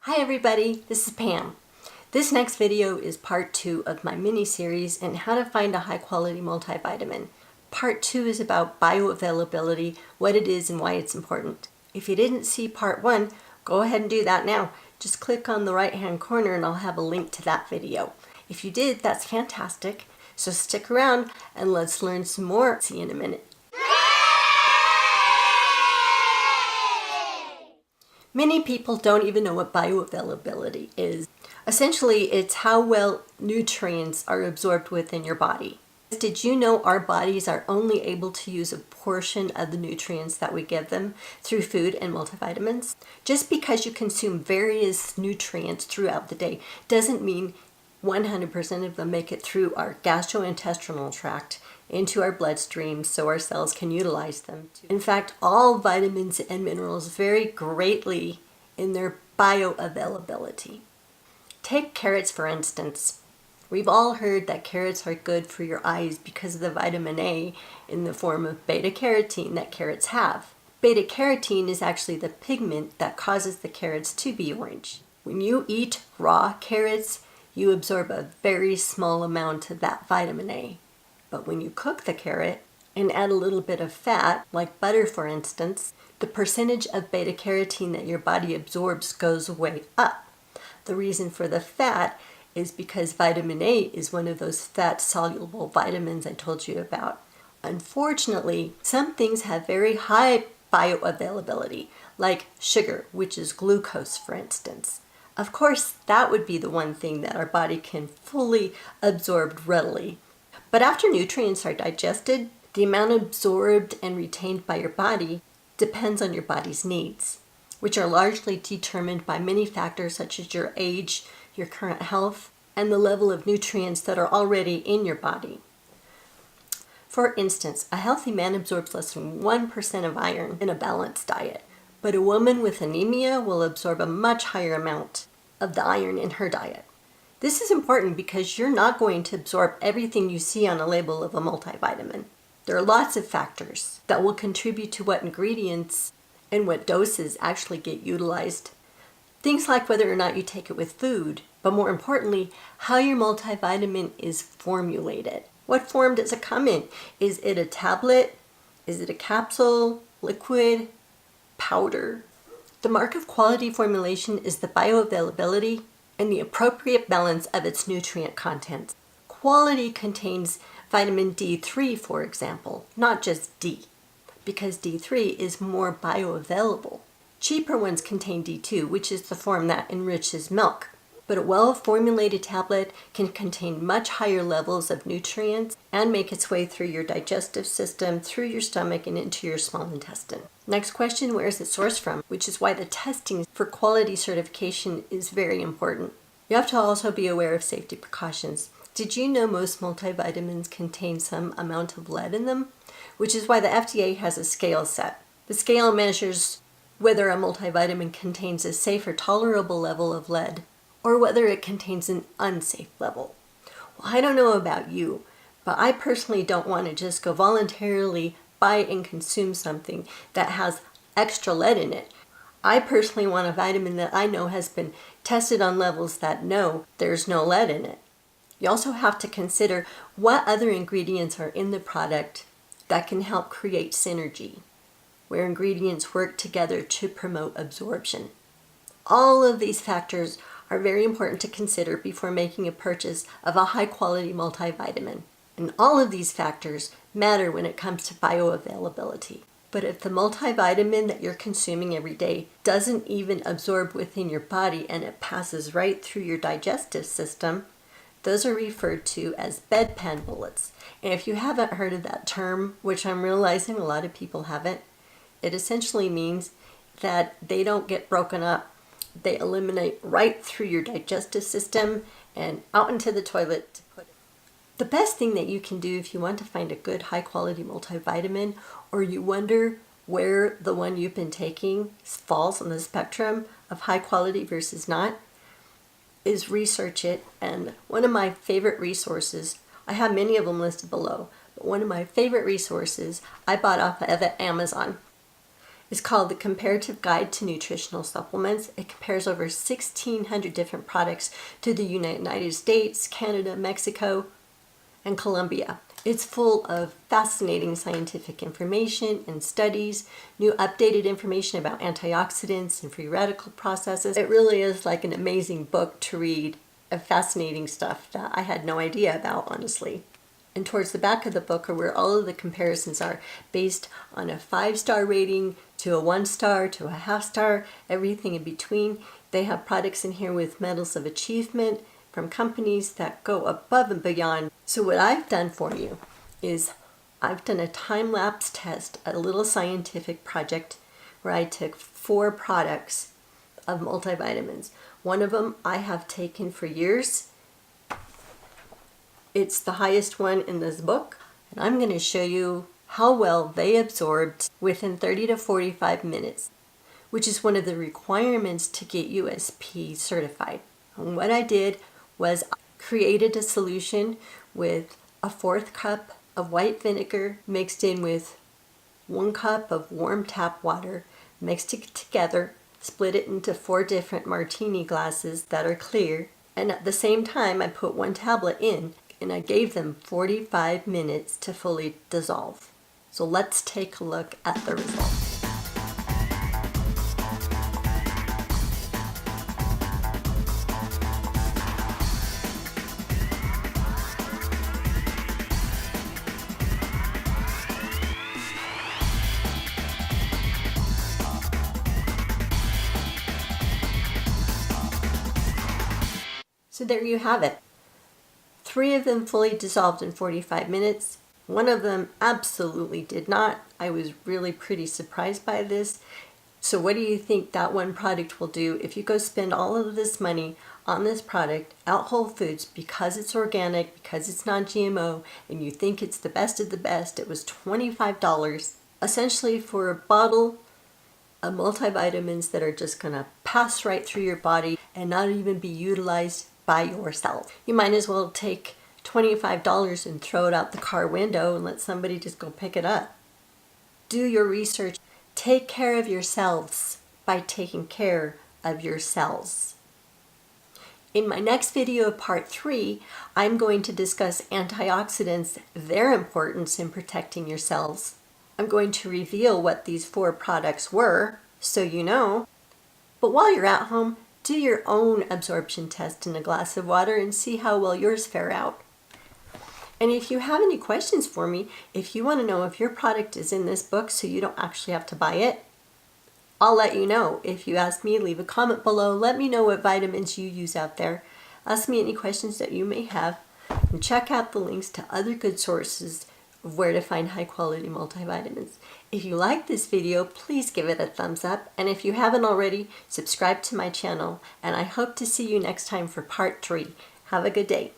Hi everybody, this is Pam. This next video is part 2 of my mini-series on how to find a high-quality multivitamin. Part 2 is about bioavailability, what it is and why it's important. If you didn't see part 1, go ahead and do that now. Just click on the right-hand corner and I'll have a link to that video. If you did, that's fantastic. So stick around and let's learn some more. See you in a minute. Many people don't even know what bioavailability is. Essentially, it's how well nutrients are absorbed within your body. Did you know our bodies are only able to use a portion of the nutrients that we give them through food and multivitamins? Just because you consume various nutrients throughout the day doesn't mean 100% of them make it through our gastrointestinal tract into our bloodstream so our cells can utilize them. In fact, all vitamins and minerals vary greatly in their bioavailability. Take carrots for instance. We've all heard that carrots are good for your eyes because of the vitamin A in the form of beta-carotene that carrots have. Beta-carotene is actually the pigment that causes the carrots to be orange. When you eat raw carrots, you absorb a very small amount of that vitamin A. But when you cook the carrot and add a little bit of fat, like butter for instance, the percentage of beta-carotene that your body absorbs goes way up. The reason for the fat is because vitamin A is one of those fat-soluble vitamins I told you about. Unfortunately, some things have very high bioavailability, like sugar, which is glucose for instance. Of course, that would be the one thing that our body can fully absorb readily. But after nutrients are digested, the amount absorbed and retained by your body depends on your body's needs, which are largely determined by many factors such as your age, your current health, and the level of nutrients that are already in your body. For instance, a healthy man absorbs less than 1% of iron in a balanced diet, but a woman with anemia will absorb a much higher amount of the iron in her diet. This is important because you're not going to absorb everything you see on a label of a multivitamin. There are lots of factors that will contribute to what ingredients and what doses actually get utilized. Things like whether or not you take it with food, but more importantly, how your multivitamin is formulated. What form does it come in? Is it a tablet? Is it a capsule, liquid, powder? The mark of quality formulation is the bioavailability and the appropriate balance of its nutrient content. Quality contains vitamin D3, for example, not just D, because D3 is more bioavailable. Cheaper ones contain D2, which is the form that enriches milk. But a well-formulated tablet can contain much higher levels of nutrients and make its way through your digestive system, through your stomach, and into your small intestine. Next question, where is it sourced from? Which is why the testing for quality certification is very important. You have to also be aware of safety precautions. Did you know most multivitamins contain some amount of lead in them? Which is why the FDA has a scale set. The scale measures whether a multivitamin contains a safe or tolerable level of lead, or whether it contains an unsafe level. Well, I don't know about you, but I personally don't want to just go voluntarily buy and consume something that has extra lead in it. I personally want a vitamin that I know has been tested on levels that know there's no lead in it. You also have to consider what other ingredients are in the product that can help create synergy, where ingredients work together to promote absorption. All of these factors are very important to consider before making a purchase of a high-quality multivitamin. And all of these factors matter when it comes to bioavailability. But if the multivitamin that you're consuming every day doesn't even absorb within your body and it passes right through your digestive system, those are referred to as bedpan bullets. And if you haven't heard of that term, which I'm realizing a lot of people haven't, it essentially means that they don't get broken up. They eliminate right through your digestive system and out into the toilet to put it. The best thing that you can do if you want to find a good high quality multivitamin, or you wonder where the one you've been taking falls on the spectrum of high quality versus not, is research it. And one of my favorite resources, I have many of them listed below, but one of my favorite resources I bought off of Amazon. It's called the Comparative Guide to Nutritional Supplements. It compares over 1,600 different products to the United States, Canada, Mexico, and Colombia. It's full of fascinating scientific information and studies, new updated information about antioxidants and free radical processes. It really is like an amazing book to read of fascinating stuff that I had no idea about, honestly. And towards the back of the book are where all of the comparisons are based on a 5-star rating to a 1-star to a half-star, everything in between. They have products in here with medals of achievement from companies that go above and beyond. So what I've done for you is I've done a time-lapse test, a little scientific project where I took 4 products of multivitamins. One of them I have taken for years. It's the highest one in this book, and I'm going to show you how well they absorbed within 30 to 45 minutes, which is one of the requirements to get USP certified. And what I did was I created a solution with a 1/4 cup of white vinegar mixed in with 1 cup of warm tap water, mixed it together, split it into 4 different martini glasses that are clear, and at the same time I put 1 tablet in, and I gave them 45 minutes to fully dissolve. So let's take a look at the results. So there you have it. 3 of them fully dissolved in 45 minutes. 1 of them absolutely did not. I was really pretty surprised by this. So what do you think that one product will do if you go spend all of this money on this product at Whole Foods because it's organic, because it's non-GMO, and you think it's the best of the best? It was $25 essentially for a bottle of multivitamins that are just going to pass right through your body and not even be utilized by yourself. You might as well take $25 and throw it out the car window and let somebody just go pick it up. Do your research. Take care of yourselves by taking care of yourselves. In my next video, part 3, I'm going to discuss antioxidants, their importance in protecting your cells. I'm going to reveal what these 4 products were, so you know. But while you're at home, do your own absorption test in a glass of water and see how well yours fare out. And if you have any questions for me, if you want to know if your product is in this book so you don't actually have to buy it, I'll let you know. If you ask me, leave a comment below. Let me know what vitamins you use out there. Ask me any questions that you may have. And check out the links to other good sources of where to find high quality multivitamins. If you like this video, please give it a thumbs up. And if you haven't already, subscribe to my channel. And I hope to see you next time for part 3. Have a good day.